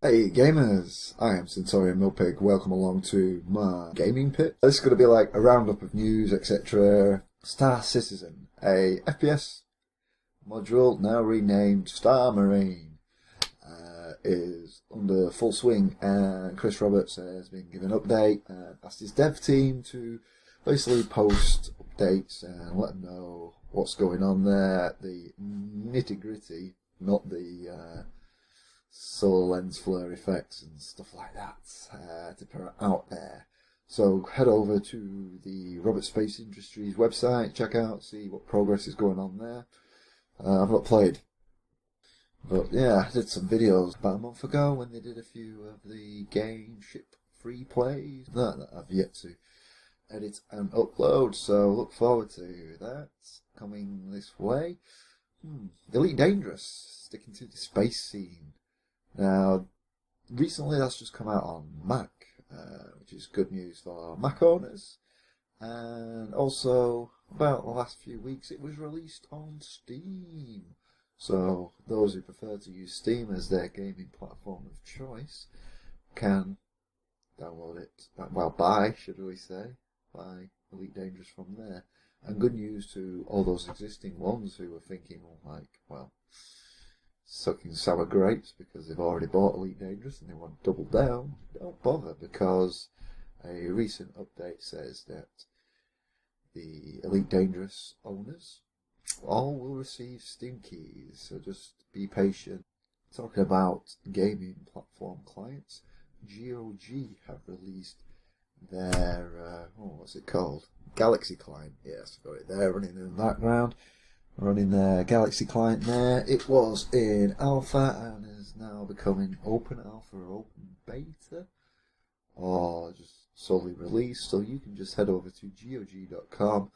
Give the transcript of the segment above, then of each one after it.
Hey gamers, I am centaurianmudpig. Welcome along to my gaming pit. This is going to be like a roundup of news, etc. Star Citizen, a FPS module now renamed Star Marine, is under full swing, and Chris Roberts has been given an update and asked his dev team to basically post updates and let them know what's going on there, the nitty gritty, not the solar lens flare effects and stuff like that to put out there. So head over to the Robert Space Industries website, check out, see what progress is going on there. I've not played, but yeah, I did some videos about a month ago when they did a few of the game ship free plays that I've yet to edit and upload, so look forward to that coming this way. Elite Dangerous, sticking to the space scene. Now, recently that's just come out on Mac, which is good news for Mac owners, and also about the last few weeks it was released on Steam. So those who prefer to use Steam as their gaming platform of choice can download it, buy Elite Dangerous from there. And good news to all those existing ones who were thinking, sucking sour grapes because they've already bought Elite Dangerous and they want to double down. Don't bother, because a recent update says that the Elite Dangerous owners all will receive Steam keys, so just be patient. Talking about gaming platform clients, GOG have released their, what's it called? Galaxy client. Yes, got it there running in the background. Running their Galaxy client there. It was in alpha and is now becoming open alpha or open beta, or just solely released, so you can just head over to gog.com.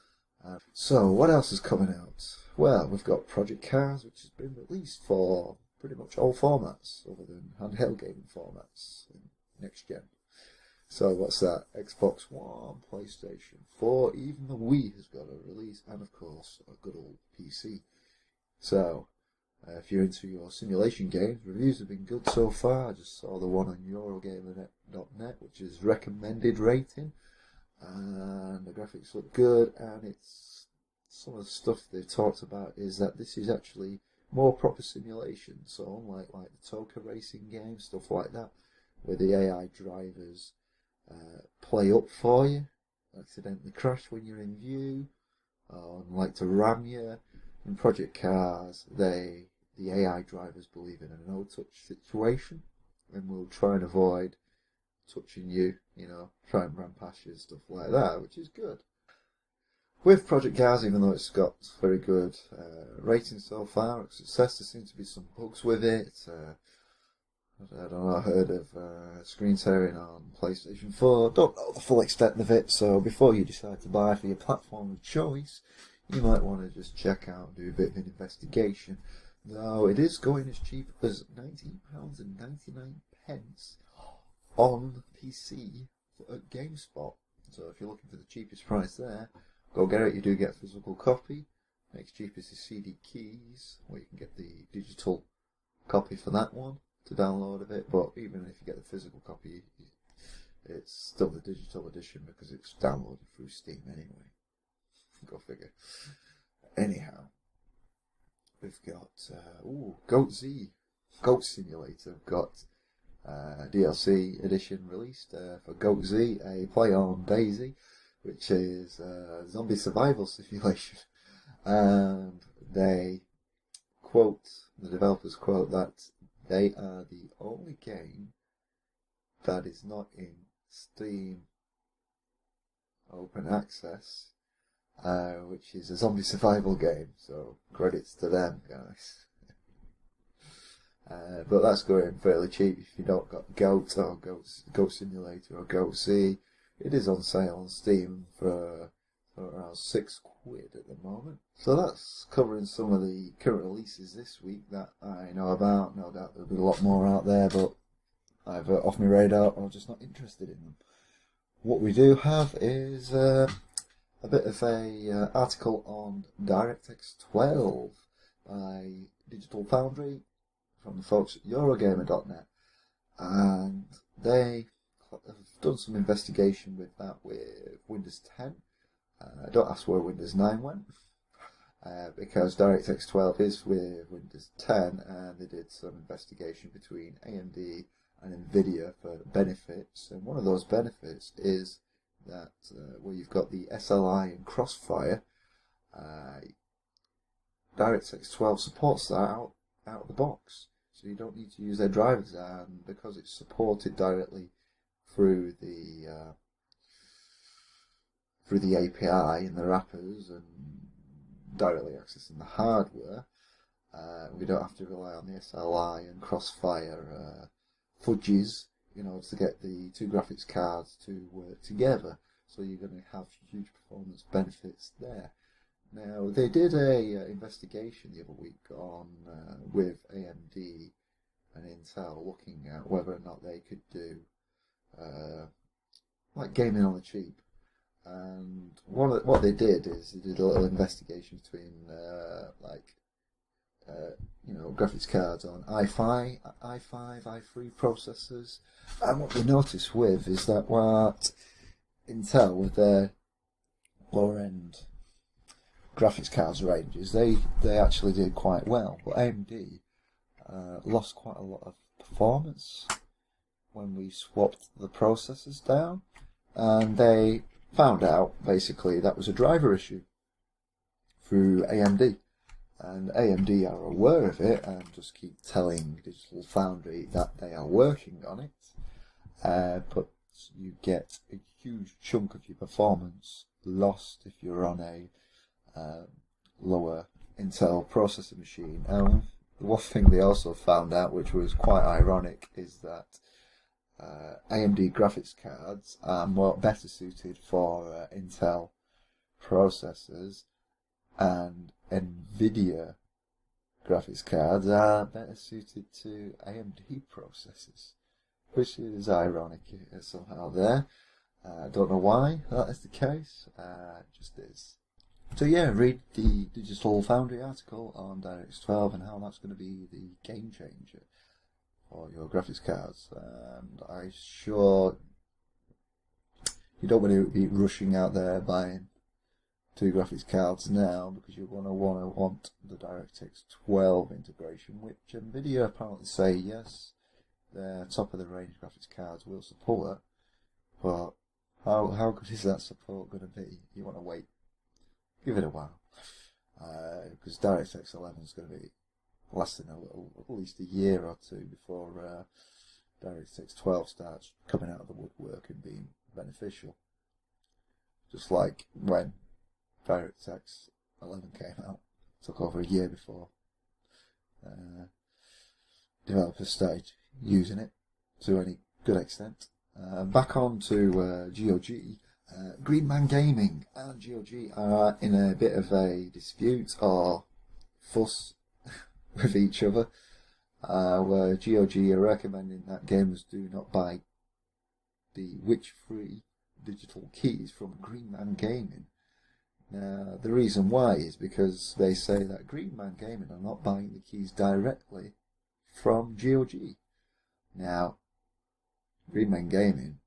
So what else is coming out? Well, we've got Project Cars, which has been released for pretty much all formats other than handheld gaming formats in next gen. So what's that? Xbox One, PlayStation 4, even the Wii has got a release, and of course a good old PC. So if you're into your simulation games, reviews have been good so far. I just saw the one on Eurogamer.net, which is recommended rating, and the graphics look good, and it's some of the stuff they've talked about is that this is actually more proper simulation. So unlike like the Toka racing game, stuff like that, where the AI drivers play up for you, accidentally crash when you're in view, or like to ram you. In Project Cars, the AI drivers believe in a no-touch situation and will try and avoid touching you, try and ram past you and stuff like that, which is good. With Project Cars, even though it's got very good ratings so far, success, there seems to be some bugs with it. I don't know, I heard of screen tearing on PlayStation 4. Don't know the full extent of it, so before you decide to buy for your platform of choice, you might want to just check out and do a bit of an investigation. Though it is going as cheap as £19.99 on PC at GameSpot. So if you're looking for the cheapest price there, go get it. You do get a physical copy. Next cheapest is CD keys, where you can get the digital copy for that one to download of it, but even if you get the physical copy, it's still the digital edition because it's downloaded through Steam anyway. Go figure. Anyhow, we've got Goat Simulator. We've got DLC edition released for Goat Z, a play on Daisy, which is a zombie survival simulation, and the developers quote that they are the only game that is not in Steam Open Access, which is a zombie survival game, so credits to them, guys. But that's going fairly cheap if you don't got Goat or Goat Simulator or Goat Z. It is on sale on Steam for around £6 at the moment. So that's covering some of the current releases this week that I know about. No doubt there'll be a lot more out there, but either off my radar or just not interested in them. What we do have is a bit of a article on DirectX 12 by Digital Foundry from the folks at Eurogamer.net. and they have done some investigation with that with Windows 10. Don't ask where Windows 9 went, because DirectX 12 is with Windows 10, and they did some investigation between AMD and NVIDIA for benefits, and one of those benefits is that where you've got the SLI and Crossfire, DirectX 12 supports that out of the box, so you don't need to use their drivers, and because it's supported directly through the API and the wrappers and directly accessing the hardware, we don't have to rely on the SLI and Crossfire fudges in order to get the two graphics cards to work together. So you're going to have huge performance benefits there. Now, they did a investigation the other week on with AMD and Intel, looking at whether or not they could do like gaming on the cheap. And what they did is they did a little investigation between graphics cards on i5, i3 processors, and what they noticed with is that what Intel with their lower end graphics cards ranges, they actually did quite well, but AMD lost quite a lot of performance when we swapped the processors down, and they found out basically that was a driver issue through AMD, and AMD are aware of it and just keep telling Digital Foundry that they are working on it, but you get a huge chunk of your performance lost if you're on a lower Intel processor machine. And the one thing they also found out, which was quite ironic, is that AMD graphics cards are better suited for Intel processors, and NVIDIA graphics cards are better suited to AMD processors, which is ironic somehow there. Don't know why that is the case, it just is. So yeah, read the Digital Foundry article on DirectX 12 and how that's going to be the game changer for your graphics cards. And I'm sure you don't want to be rushing out there buying two graphics cards now, because you're going to want the DirectX 12 integration, which NVIDIA apparently say yes, their top of the range graphics cards will support, but how good is that support going to be? You want to wait, give it a while, because DirectX 11 is going to be lasting at least a year or two before DirectX 12 starts coming out of the woodwork and being beneficial. Just like when DirectX 11 came out, it took over a year before developers started using it to any good extent. Back on to GOG. Green Man Gaming and GOG are in a bit of a dispute or fuss with each other, where GOG are recommending that gamers do not buy the Witch-free digital keys from Green Man Gaming. Now, the reason why is because they say that Green Man Gaming are not buying the keys directly from GOG. Now, Green Man Gaming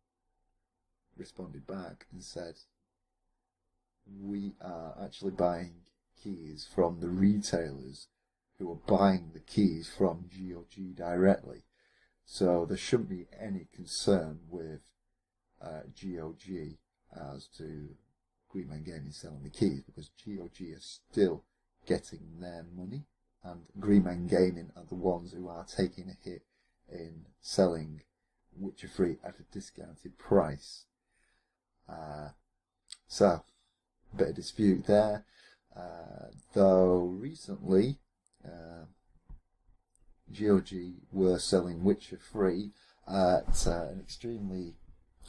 responded back and said, we are actually buying keys from the retailers who are buying the keys from GOG directly. So there shouldn't be any concern with GOG as to Green Man Gaming selling the keys, because GOG are still getting their money, and Green Man Gaming are the ones who are taking a hit in selling Witcher 3 at a discounted price. So, a bit of dispute there, though recently GOG were selling Witcher 3 at an extremely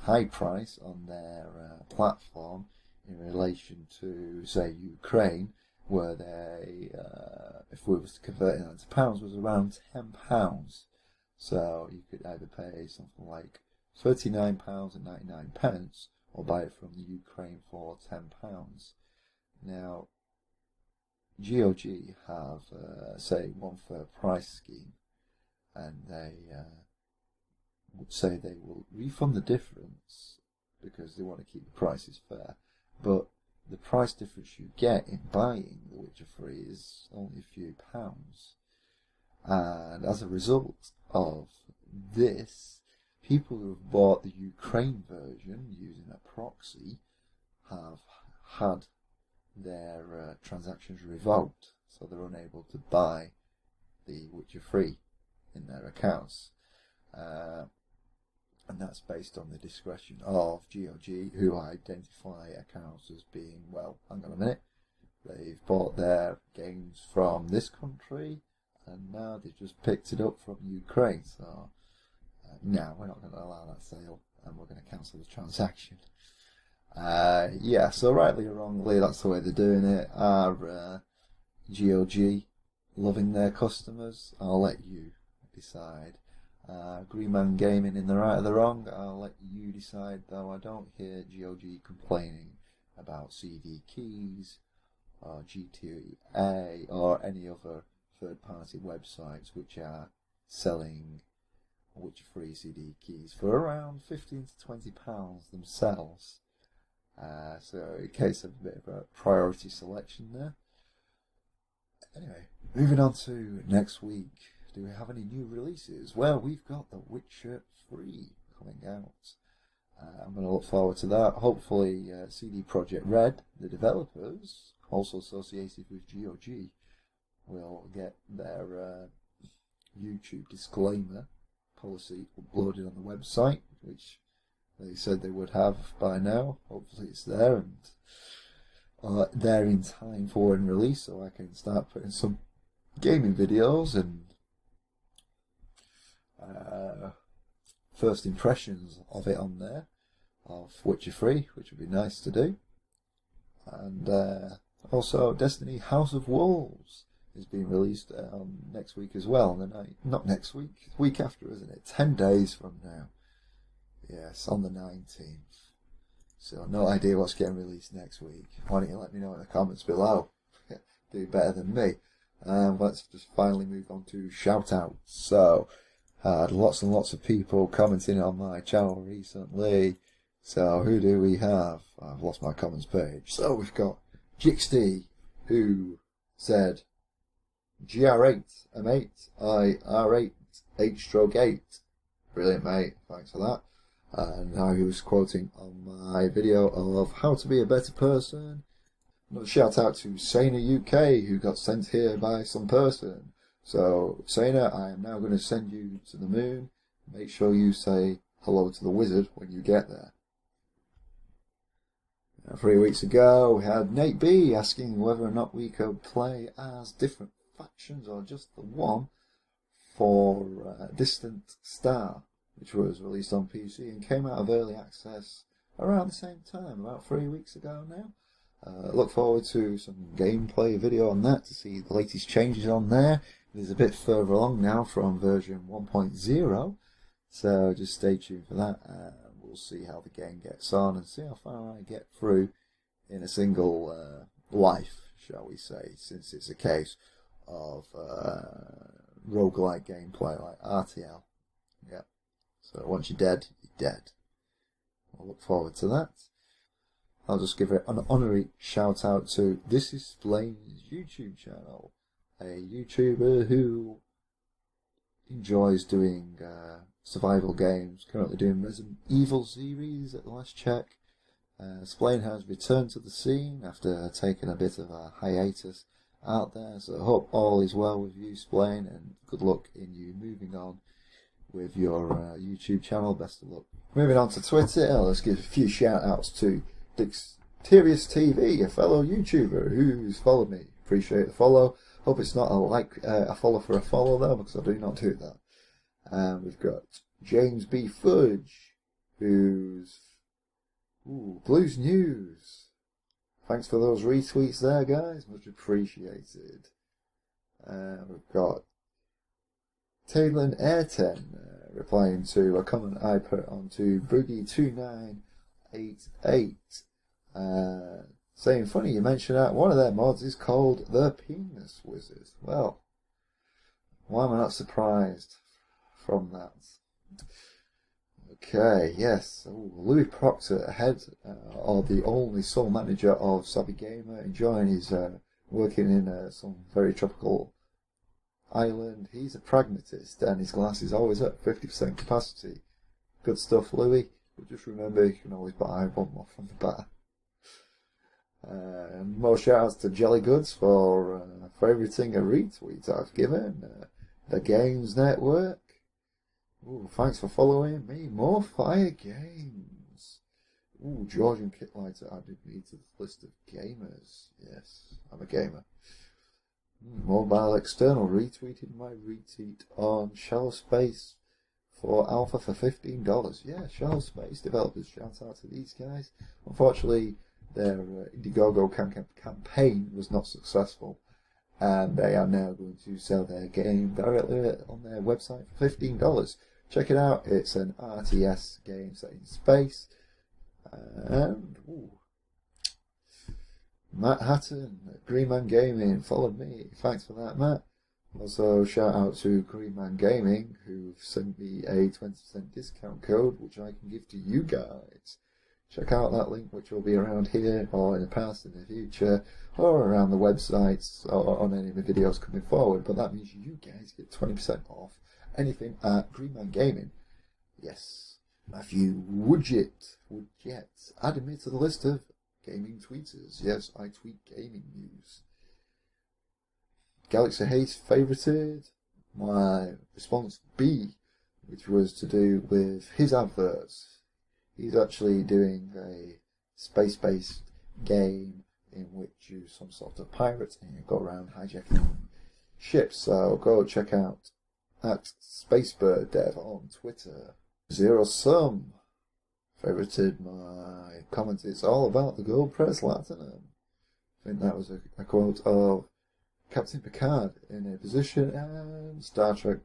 high price on their platform in relation to, say, Ukraine, where they, if we was to convert it into pounds, was around £10. So you could either pay something like £39.99 or buy it from the Ukraine for £10. Now, GOG have, say, one fair price scheme, and they say they will refund the difference because they want to keep the prices fair, but the price difference you get in buying The Witcher 3 is only a few pounds. And as a result of this, people who have bought the Ukraine version using a proxy have had their transactions revoked, so they're unable to buy The Witcher 3 in their accounts. And that's based on the discretion of GOG, who identify accounts as being, well, hang on a minute, they've bought their games from this country, and now they've just picked it up from Ukraine, so no, we're not going to allow that sale, and we're going to cancel the transaction. Yeah, so rightly or wrongly, that's the way they're doing it. Are GOG loving their customers? I'll let you decide. Green Man Gaming in the right or the wrong? I'll let you decide, though I don't hear GOG complaining about CD keys or GTA or any other third-party websites which are selling Witcher 3 CD keys for around £15 to £20 themselves. So in case of a bit of a priority selection there. Anyway, moving on to next week. Do we have any new releases? Well, we've got The Witcher 3 coming out. I'm going to look forward to that. Hopefully CD Projekt Red, the developers, also associated with GOG, will get their YouTube disclaimer policy uploaded on the website, which they said they would have by now. Hopefully it's there and there in time for when release, so I can start putting some gaming videos and first impressions of it on there, of Witcher 3, which would be nice to do. And also Destiny House of Wolves is being released next week as well. And then not next week, week after, isn't it? 10 days from now. Yes, on the 19th. So no idea what's getting released next week. Why don't you let me know in the comments below? Do better than me. Let's just finally move on to shout-outs. So, had lots and lots of people commenting on my channel recently. So who do we have? I've lost my comments page. So we've got Jixty, who said, GR8, M8, I R8, H-8. Brilliant, mate. Thanks for that. And now he was quoting on my video of how to be a better person. Another shout out to Sana UK, who got sent here by some person. So, Sana, I am now going to send you to the moon. Make sure you say hello to the wizard when you get there. 3 weeks ago, we had Nate B asking whether or not we could play as different factions or just the one for Distant Star, which was released on PC and came out of early access around the same time, about 3 weeks ago now. Look forward to some gameplay video on that to see the latest changes on there. It is a bit further along now from version 1.0, so just stay tuned for that. We'll see how the game gets on and see how far I get through in a single life, shall we say, since it's a case of roguelike gameplay like RTL. Yep. So once you're dead, you're dead. I'll look forward to that. I'll just give it an honorary shout out to This Is Blaine's YouTube channel, a YouTuber who enjoys doing survival games, currently doing Resident Evil series at the last check. Splain has returned to the scene after taking a bit of a hiatus out there, so I hope all is well with you, Splain, and good luck in you moving on with your YouTube channel. Best of luck. Moving on to Twitter, let's give a few shout outs to Pituitary-specific, a fellow YouTuber who's followed me. Appreciate the follow. Hope it's not a follow for a follow though, because I do not do that. We've got James B. Fudge, who's Blues News. Thanks for those retweets there, guys. Much appreciated. We've got Taylor Ayrton replying to a comment I put onto Boogie2988, saying, funny you mentioned that one of their mods is called the Penis Wizard. Well, why am I not surprised from that? Okay, yes. Oh, Louis Proctor, head or the only sole manager of Savvy Gamer, enjoying his working in some very tropical island. He's a pragmatist, and his glass is always at 50% capacity. Good stuff, Louis. But just remember, you can always buy one more from the bar. More shout-outs to Jelly Goods for favouriting a retweet I've given. The Games Network. Ooh, thanks for following me. More Fire Games. Ooh, Georgian Kitlighter added me to the list of gamers. Yes, I'm a gamer. Mobile External retweeted my retweet on Shallow Space for Alpha for $15. Yeah, Shallow Space developers, shout out to these guys. Unfortunately, their Indiegogo campaign was not successful, and they are now going to sell their game directly on their website for $15. Check it out. It's an RTS game set in space. And Matt Hatton, Green Man Gaming, followed me. Thanks for that, Matt. Also, shout out to Green Man Gaming, who've sent me a 20% discount code, which I can give to you guys. Check out that link, which will be around here, or in the past, in the future, or around the websites, or on any of the videos coming forward. But that means you guys get 20% off anything at Green Man Gaming. Yes. Matthew Woodjet added me to the list of gaming tweeters. Yes, I tweet gaming news. Galaxy Haze favorited my response B, which was to do with his adverts. He's actually doing a space-based game in which you're some sort of pirate and you go around hijacking ships. So go check out at SpaceBirdDev on Twitter. Zero Sum favorited my comment. It's all about the Gold Press Platinum. I think that was a quote of Captain Picard in a position, and Star Trek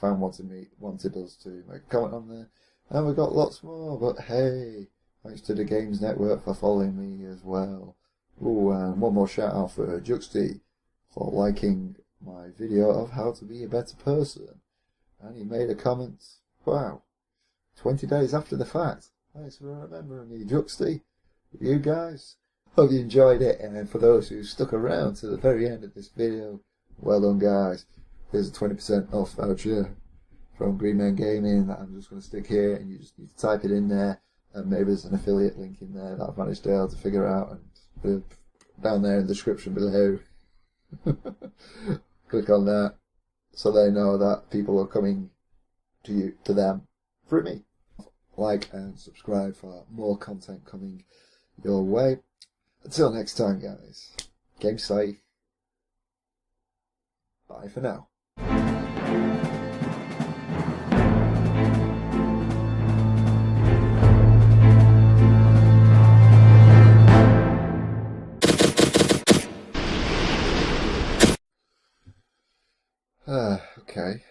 fan wanted us to make a comment on there. And we got lots more, but hey, thanks to the Games Network for following me as well. Ooh, and one more shout out for Juxty for liking my video of how to be a better person. And he made a comment, wow, 20 days after the fact. Thanks for remembering me, Juxty. You guys, hope you enjoyed it, and for those who stuck around to the very end of this video, well done guys. Here's a 20% off voucher from Green Man Gaming that I'm just going to stick here, and you just need to type it in there, and maybe there's an affiliate link in there that I've managed to be able to figure out, and down there in the description below. Click on that so they know that people are coming to them through me. Like and subscribe for more content coming your way. Until next time guys, game safe. Bye for now. Okay.